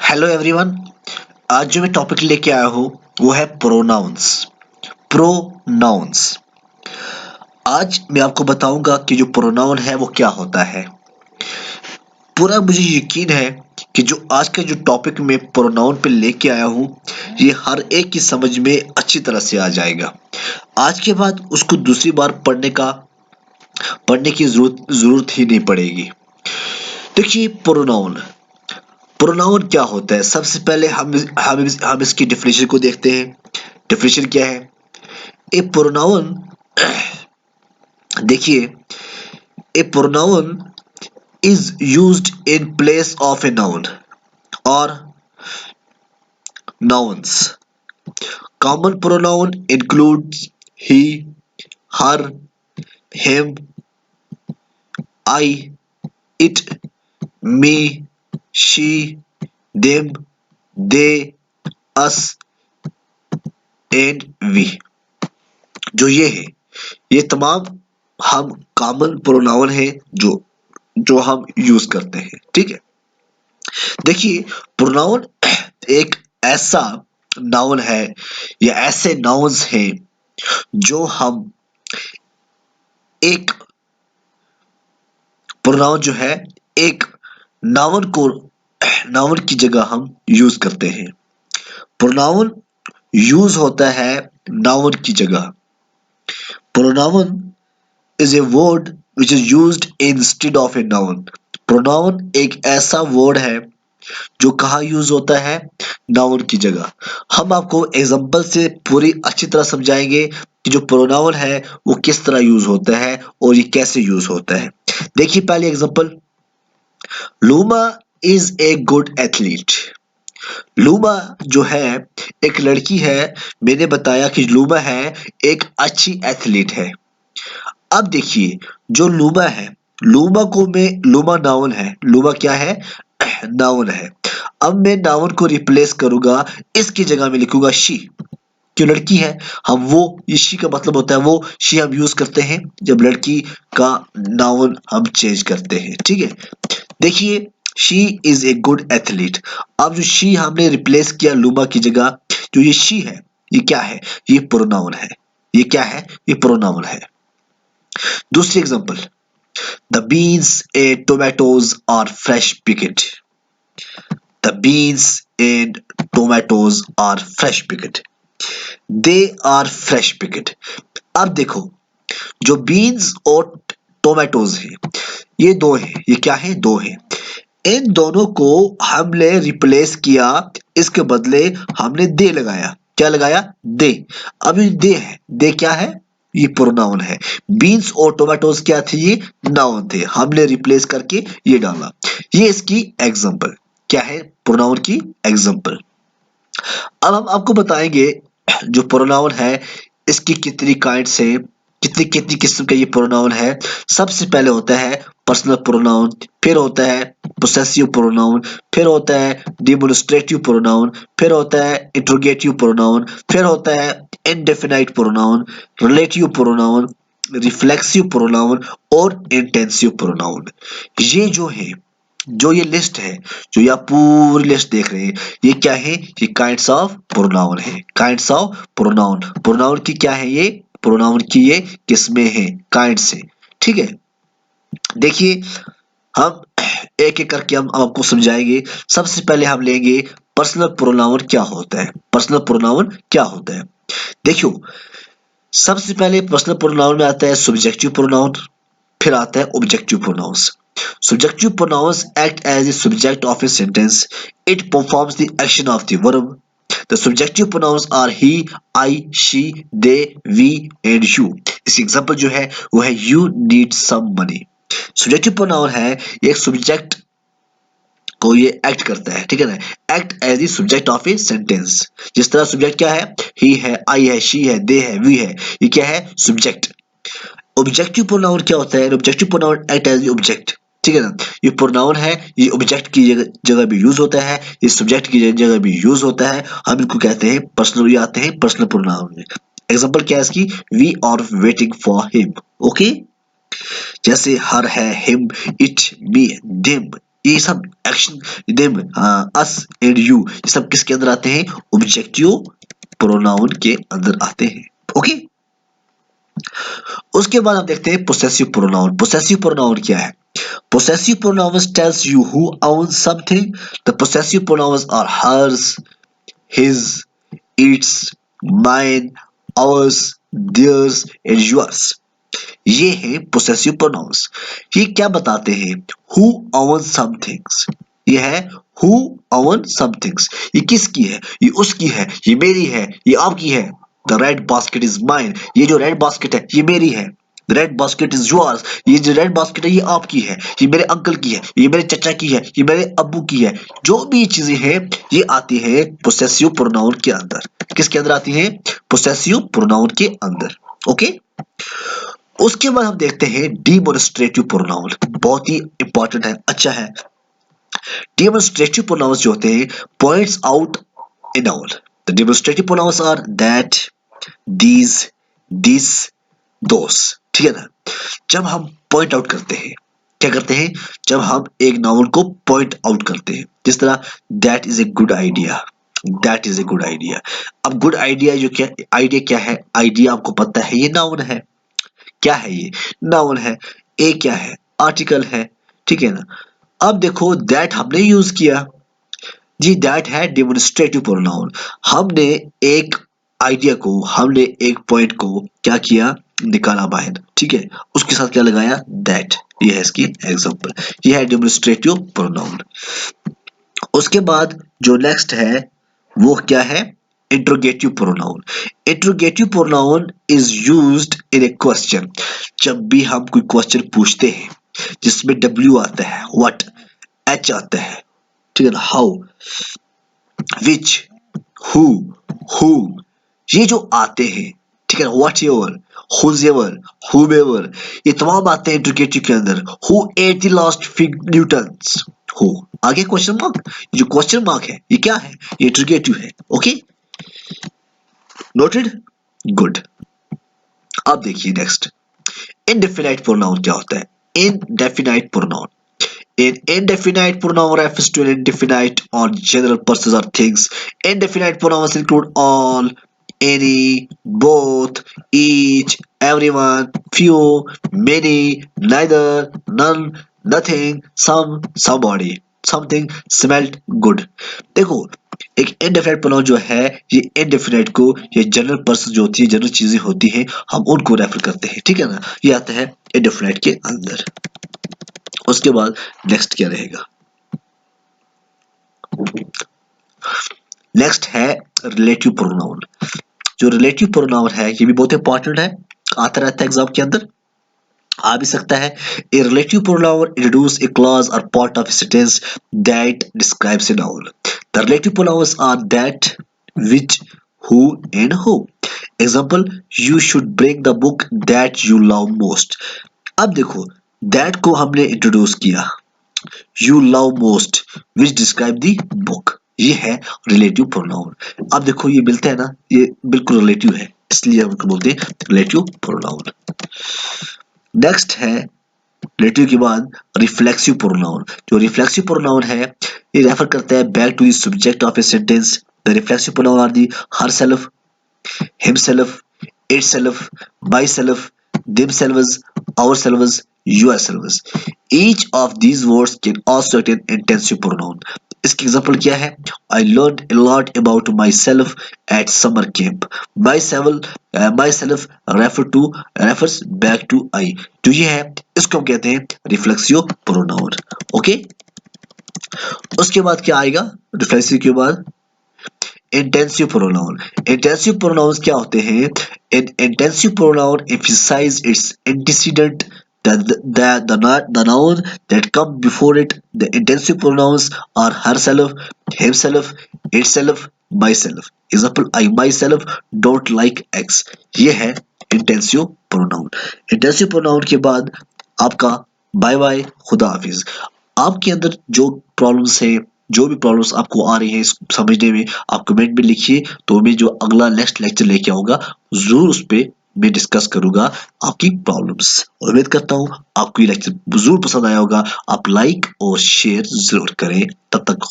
Hello everyone. आज जो मैं टॉपिक लेके आया हूँ वो है प्रोनाउंस। प्रोनाउंस। आज मैं आपको बताऊंगा कि जो प्रोनाउन है वो क्या होता है। पूरा मुझे यकीन है कि जो आज का जो टॉपिक मैं प्रोनाउन पे लेके आया हूँ ये हर एक की समझ में अच्छी तरह से आ जाएगा। आज के बाद उसको दूसरी बार पढ़ने की जरूरत ही नहीं पड़ेगी। देखिए प्रोनाउन। प्रोनाउन क्या होता है? सबसे पहले हम इसकी डेफिनेशन को देखते हैं। डेफिनेशन क्या है? ए प्रोनाउन, देखिए, a pronoun is used in place of a noun और nouns. Common pronoun includes he, her, him, I, it, me, she, them, they, us and we. जो ये है, ये तमाम हम कॉमन प्रोनाउन है जो जो हम यूज करते हैं। ठीक है। देखिए प्रोनाउन एक ऐसा नाउन है या ऐसे नाउन्स हैं जो हम एक प्रोनाउन जो है एक नाउन की जगह हम यूज करते हैं। प्रोनाउन यूज होता है नाउन की जगह। Pronoun is a word which is used instead of a noun। Pronoun एक ऐसा वर्ड है जो कहाँ यूज होता है? नाउन की जगह। हम आपको एग्जांपल से पूरी अच्छी तरह समझाएंगे कि जो प्रोनाउन है वो किस तरह यूज होता है और ये कैसे यूज होता है। देखिए पहले example, luma is a good athlete. Luma जो है एक लड़की है। मैंने बताया कि लूमा है एक अच्छी एथलीट है। अब देखिए जो लूमा है, लूमा नाउन है। लूमा क्या है? नाउन है। अब मैं नाउन को रिप्लेस करूंगा, इसकी जगह में लिखूंगा शी। जो लड़की है, हम वो, ये शी का मतलब होता है वो, शी हम यूज करते हैं जब लड़की का नाउन हम चेंज करते हैं। ठीक है। देखिए she is a good athlete. अब जो शी हमने रिप्लेस किया लूमा की जगह, जो ये शी है ये क्या है? ये प्रोनाउन है। ये क्या है? ये प्रोनाउन है। दूसरी example, the beans and tomatoes are fresh picked। The beans and tomatoes are fresh picked। They are fresh picked। अब देखो जो बीन्स और टोमेटोज हैं ये दो हैं। ये क्या है? दो हैं। इन दोनों को हमने रिप्लेस किया, इसके बदले हमने दे लगाया। क्या लगाया? दे। अब ये दे है, दे क्या है? ये प्रोनाउन है। बीन्स और टोमेटोज क्या थे? ये नाउन थे। हमने रिप्लेस करके ये डाला। ये इसकी एग्जांपल क्या है? प्रोनाउन की एग्जांपल। अब हम आपको बताएंगे जो प्रोनाउन है इसकी कितनी काइंड्स है, कितनी कितनी किस्म का ये प्रोनाउन है। सबसे पहले होता है पर्सनल प्रोनाउन, फिर होता है पोसेसिव प्रोनाउन, फिर होता है डिमोन्स्ट्रेटिव प्रोनाउन, फिर होता है इंट्रोगेटिव प्रोनाउन, फिर होता है indefinite pronoun, relative pronoun, reflexive pronoun और इंटेंसिव प्रोनाउन। ये जो है, जो ये लिस्ट है, जो ये आप पूरी लिस्ट देख रहे हैं, ये क्या है? ये काइंड्स ऑफ प्रोनाउन है। Kinds of pronoun. प्रोनाउन की क्या है? ये प्रोनाउन की ये किस्में हैं, काइंड्स हैं। ठीक है। देखिए हम एक एक करके हम आपको समझाएंगे। सबसे पहले हम लेंगे पर्सनल प्रोनाउन क्या होता है। पर्सनल प्रोनाउन क्या होता है? देखियो सबसे पहले पर्सनल प्रोनाउन में आता है सब्जेक्टिव प्रोनाउन, फिर आता है objective pronouns. Subjective pronouns act as the subject of a sentence. It performs the action of the verb. The subjective pronouns are he, I, she, they, we and you। इसकी example जो है वो है you need some money। Subjective pronoun है एक subject को ये act करता है। ठीक है ना? Act as the subject of a sentence. जिस तरह सब्जेक्ट क्या है? ही है, आई है, शी है, दे है, वी है। ये क्या है? सब्जेक्ट। ऑब्जेक्टिव प्रोनाउन क्या होता है? Objective pronoun act as object. ठीक है ना? ये प्रोनाउन है, ये ऑब्जेक्ट की जगह भी यूज होता है, ये सब्जेक्ट की जगह भी यूज होता है। हम इनको कहते हैं पर्सनल, ये आते हैं पर्सनल प्रोनाउन में। एग्जांपल क्या है इसकी? We are waiting for him. Okay. जैसे हर है, हिम, इट, मी, देम, ये सब action, them, us and you, ये सब किसके अंदर आते हैं? ऑब्जेक्टिव प्रोनाउन के अंदर आते हैं। ओके, उसके बाद हम देखते हैं पोसेसिव प्रोनाउन। पोसेसिव प्रोनाउन क्या है? Possessive pronouns tells you who owns something. The possessive pronouns are hers, his, its, mine, ours, theirs and yours. ये है possessive pronouns। ये क्या बताते हैं? Who owns some things। ये है who owns some things। ये किसकी है? ये उसकी है, ये मेरी है, ये आपकी है। The red basket is mine। ये जो रेड बास्केट है ये मेरी है। The red basket is yours। ये जो रेड बास्केट है ये आपकी है, ये मेरे अंकल की है, ये मेरे चचा की है, ये मेरे अब्बू की है। जो भी चीजें हैं ये आती है पोसेसिव प्रोनाउन के अंदर। किसके अंदर आती है? पोसेसिव प्रोनाउन के अंदर। ओके, उसके बाद हम देखते हैं डिमोन्स्ट्रेटिव प्रोनाउन। बहुत ही इंपॉर्टेंट है, अच्छा है। डिमोन्स्ट्रेटिव प्रोनाउंस जो होते हैं points out a noun. The demonstrative pronouns are that, these, this, those. ठीक है ना? जब हम पॉइंट आउट करते हैं, क्या करते हैं? जब हम एक नाउन को पॉइंट आउट करते हैं, जिस तरह that is a good idea, that is a good idea. अब गुड आइडिया जो क्या आइडिया क्या है? आइडिया आपको पता है ये नाउन है। क्या है ये? नाउन है। ए क्या है? आर्टिकल है। ठीक है ना? अब देखो दैट हमने यूज किया जी, दैट है डेमोन्स्ट्रेटिव प्रोनाउन। हमने एक आइडिया को, हमने एक पॉइंट को क्या किया? निकाला बाहर। ठीक है, उसके साथ क्या लगाया? दैट। ये है इसकी एग्जांपल। ये है डेमोन्स्ट्रेटिव प्रोनाउन। उसके बाद जो नेक्स्ट है वो क्या है? Interrogative pronoun. Interrogative pronoun is used in A question. जब भी हम कोई क्वेश्चन पूछते हैं जिसमें W आता है, व्हाट, H आता है, ठीक है ना, हाउ, विच, हु, whom, ये जो आते हैं, ठीक है ना, व्हाट एवर, हुज एवर, हुम एवर, ये तमाम आते हैं इंट्रोगेटिव के अंदर। Who at the last fig Newton's? Who, आगे क्वेश्चन मार्क। ये जो क्वेश्चन मार्क है ये क्या है? ये इंट्रोगेटिव है। Okay, noted, good. अब देखिए नेक्स्ट, इनडेफिनाइट प्रोनाउन क्या होता है? Indefinite pronoun, an indefinite pronoun refers to an indefinite or general persons or things. Indefinite pronouns include all, any, both, each, everyone, few, many, neither, none, nothing, some, somebody, something, smelled good। देखो, एक indefinite pronoun जो है ये indefinite को, ये general person जो होती है, जनरल चीजें होती हैं, हम उनको रेफर करते हैं। ठीक है ना? ये आता है indefinite के अंदर। उसके बाद नेक्स्ट क्या रहेगा? नेक्स्ट है रिलेटिव प्रोनाउन। जो रिलेटिव प्रोनाउन है ये भी बहुत इंपॉर्टेंट है, आता रहता है एग्जाम के अंदर, आ भी सकता है। A relative pronoun introduce a clause or part of sentence that describes a noun. The relative pronouns are that, which, who and who. Example, you should bring the book that you love most. अब देखो that को हमने introduce किया, you love most which describe the book, ये है relative pronoun. अब देखो ये मिलता है ना, ये बिल्कुल रिलेटिव है, इसलिए हम इनको बोलते हैं रिलेटिव प्रोनाउन। नेक्स्ट है रिलेटिव के बाद रिफ्लेक्सिव प्रोनाउन। जो रिफ्लेक्सिव प्रोनाउन है ये रेफर करता है back to the subject of a sentence. The reflexive pronoun are the herself, himself, itself, myself, themselves, ourselves, yourselves. Each of these words can also attain intensive pronoun. इसकी example क्या है? I learned a lot about myself at summer camp. Myself refers back to I. जो ये है इसको हम कहते हैं रिफ्लेक्सिव प्रोनाउन। ओके, उसके बाद क्या आएगा? रिफ्लेक्सिव के बाद इंटेंसिव प्रोनाउन। इंटेंसिव प्रोनाउंस क्या होते हैं? An intensive pronoun emphasizes its antecedent, the noun that come before it. The intensive pronouns are herself, himself, itself, myself. Example, I myself don't like X. ये है intensive pronoun. Intensive pronoun के बाद आपका bye bye, खुदा हाफिज। आपके अंदर जो problems है, जो भी प्रॉब्लम्स आपको आ रही है समझने में, आप कमेंट में लिखिए, तो मैं जो अगला नेक्स्ट लेक्चर लेके आऊंगा जरूर उस पे में डिस्कस करूंगा आपकी प्रॉब्लम्स। उम्मीद करता हूँ आपको ये लेक्चर जरूर पसंद आया होगा। आप लाइक और शेयर जरूर करें। तब तक